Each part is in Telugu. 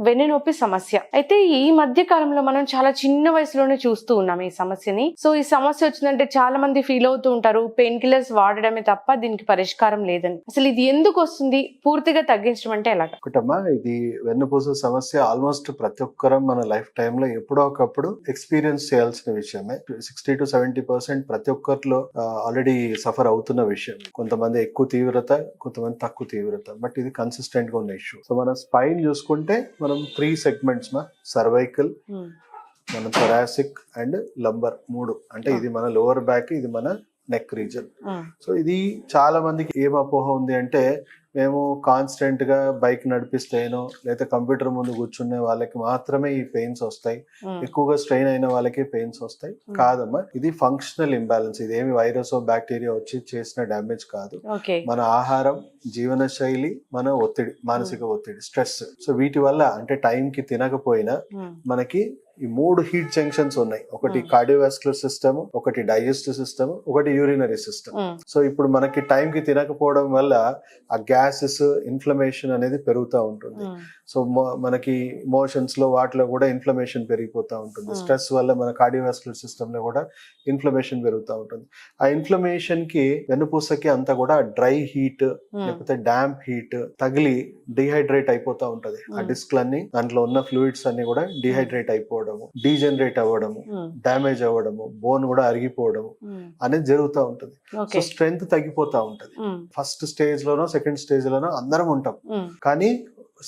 వెన్నునొప్పి సమస్య. అయితే ఈ మధ్య కాలంలో మనం చాలా చిన్న వయసులోనే చూస్తూ ఉన్నాం ఈ సమస్యని. సో ఈ సమస్య వచ్చిందంటే చాలా మంది ఫీల్ అవుతూ ఉంటారు, పెయిన్ కిల్లర్స్ వాడడమే తప్ప దీనికి పరిష్కారం లేదని. అసలు ఇది ఎందుకు వస్తుంది, పూర్తిగా తగ్గించడం అంటే ఎలాగా? ఒకటమ్మా, ఇది వెన్నుపూస సమస్య ఆల్మోస్ట్ ప్రతి ఒక్కరం మన లైఫ్ టైమ్ లో ఎప్పుడో ఒకప్పుడు ఎక్స్పీరియన్స్ చేయాల్సిన విషయమే. 60 to 70% ప్రతి ఒక్కరిలో ఆల్రెడీ సఫర్ అవుతున్న విషయం. కొంతమంది ఎక్కువ తీవ్రత, కొంతమంది తక్కువ తీవ్రత, బట్ ఇది కన్సిస్టెంట్ గా ఉన్న ఇష్యూ. సో మన స్పైన్ చూసుకుంటే మనం 3 సెగ్మెంట్స్ మా సర్వైకల్, మన థొరాసిక్ అండ్ లంబర్ 3. అంటే ఇది మన లోవర్ బ్యాక్, ఇది మన నెక్ రీజన్. సో ఇది చాలా మందికి ఏం అపోహ ఉంది అంటే, మేము కాన్స్టెంట్ గా బైక్ నడిపిస్తేనో లేదా కంప్యూటర్ ముందు కూర్చునే వాళ్ళకి మాత్రమే ఈ పెయిన్స్ వస్తాయి, ఎక్కువగా స్ట్రెయిన్ అయిన వాళ్ళకి పెయిన్స్ వస్తాయి. కాదమ్మా, ఇది ఫంక్షనల్ ఇంబ్యాలెన్స్. ఇది ఏమి వైరస్ బ్యాక్టీరియా వచ్చి చేసిన డ్యామేజ్ కాదు. మన ఆహారం, జీవన శైలి, మన ఒత్తిడి, మానసిక ఒత్తిడి, స్ట్రెస్. సో వీటి వల్ల అంటే టైం కి తినకపోయినా మనకి ఈ 3 హీట్ జంక్షన్స్ ఉన్నాయి. ఒకటి కార్డియోవాస్కులర్ సిస్టమ్, ఒకటి డైజెస్టివ్ సిస్టమ్, ఒకటి యూరినరీ సిస్టమ్. సో ఇప్పుడు మనకి టైం కి తినకపోవడం వల్ల ఆ గ్యాసెస్, ఇన్ఫ్లమేషన్ అనేది పెరుగుతూ ఉంటుంది. సో మనకి మోషన్స్ లో వాటిలో కూడా ఇన్ఫ్లమేషన్ పెరిగిపోతూ ఉంటుంది. స్ట్రెస్ వల్ల మన కార్డియోవాస్కులర్ సిస్టమ్ లో కూడా ఇన్ఫ్లమేషన్ పెరుగుతూ ఉంటుంది. ఆ ఇన్ఫ్లమేషన్ కి, వెన్నుపూసకి అంతా కూడా డ్రై హీట్ లేకపోతే డాంప్ హీట్ తగిలి డిహైడ్రేట్ అయిపోతా ఉంటది. ఆ డిస్క్లన్నీ, దాంట్లో ఉన్న ఫ్లూయిడ్స్ అన్ని కూడా డిహైడ్రేట్ అయిపోవడము, డీజనరేట్ అవ్వడము, డ్యామేజ్ అవ్వడము, బోన్ కూడా అరిగిపోవడము అనేది జరుగుతూ ఉంటుంది. సో స్ట్రెంగ్త్ తగ్గిపోతా ఉంటది. ఫస్ట్ స్టేజ్ లోనో సెకండ్ స్టేజ్ లోనో అందరం ఉంటాం, కానీ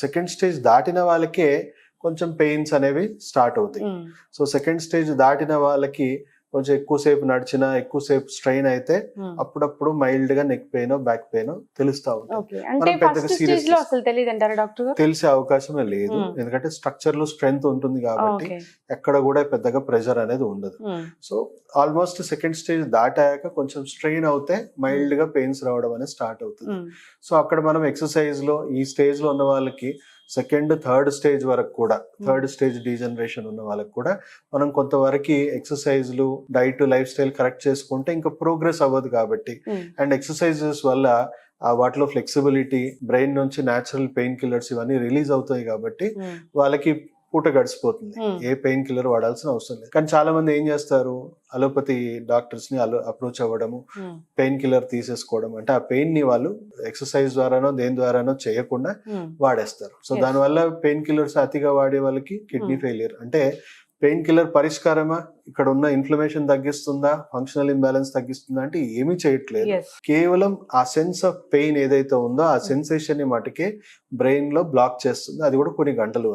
సెకండ్ స్టేజ్ దాటిన వాళ్ళకే కొంచెం పెయిన్స్ అనేవి స్టార్ట్ అవుతాయి. సో సెకండ్ స్టేజ్ దాటిన వాళ్ళకి కొంచెం ఎక్కువసేపు నడిచినా, ఎక్కువసేపు స్ట్రెయిన్ అయితే అప్పుడప్పుడు మైల్డ్ గా నెక్ పెయిన్, బ్యాక్ పెయిన్ తెలుస్తా ఉంటుంది. తెలిసే అవకాశమే లేదు, ఎందుకంటే స్ట్రక్చర్ లో స్ట్రెంగ్త్ ఉంటుంది కాబట్టి ఎక్కడ కూడా పెద్దగా ప్రెషర్ అనేది ఉండదు. సో ఆల్మోస్ట్ సెకండ్ స్టేజ్ దాటాక కొంచెం స్ట్రెయిన్ అవుతే మైల్డ్ గా పెయిన్స్ రావడం అనేది స్టార్ట్ అవుతుంది. సో అక్కడ మనం ఎక్సర్సైజ్ లో ఈ స్టేజ్ లో ఉన్న వాళ్ళకి సెకండ్, థర్డ్ స్టేజ్ వరకు కూడా, థర్డ్ స్టేజ్ డీజనరేషన్ ఉన్న వాళ్ళకి కూడా మనం కొంతవరకు ఎక్సర్సైజ్లు, డైట్, లైఫ్ స్టైల్ కరెక్ట్ చేసుకుంటే ఇంకా ప్రోగ్రెస్ అవ్వదు కాబట్టి, అండ్ ఎక్సర్సైజెస్ వల్ల వాటిలో ఫ్లెక్సిబిలిటీ, బ్రెయిన్ నుంచి న్యాచురల్ పెయిన్ కిల్లర్స్ ఇవన్నీ రిలీజ్ అవుతాయి కాబట్టి వాళ్ళకి పూట గడిచిపోతుంది. ఏ పెయిన్ కిల్లర్ వాడాల్సిన అవసరం లేదు. కానీ చాలా మంది ఏం చేస్తారు, అలోపతి డాక్టర్స్ ని అప్రోచ్ అవ్వడము, పెయిన్ కిల్లర్ తీసేసుకోవడం. అంటే ఆ పెయిన్ ని వాళ్ళు ఎక్సర్సైజ్ ద్వారానో దేని ద్వారానో చేయకుండా వాడేస్తారు. సో దానివల్ల పెయిన్ కిల్లర్స్ అతిగా వాడే వాళ్ళకి కిడ్నీ ఫెయిలియర్. అంటే పెయిన్ కిల్లర్ పరిష్కారమా, ఇక్కడ ఉన్న ఇన్ఫ్లమేషన్ తగ్గిస్తుందా, ఫంక్షనల్ ఇంబ్యాలెన్స్ తగ్గిస్తుందా అంటే ఏమీ చేయట్లేదు. కేవలం ఆ సెన్స్ ఆఫ్ పెయిన్ ఏదైతే ఉందో ఆ సెన్సేషన్ ని మటుకే బ్రెయిన్ లో బ్లాక్ చేస్తుంది, అది కూడా కొన్ని గంటల వరకు.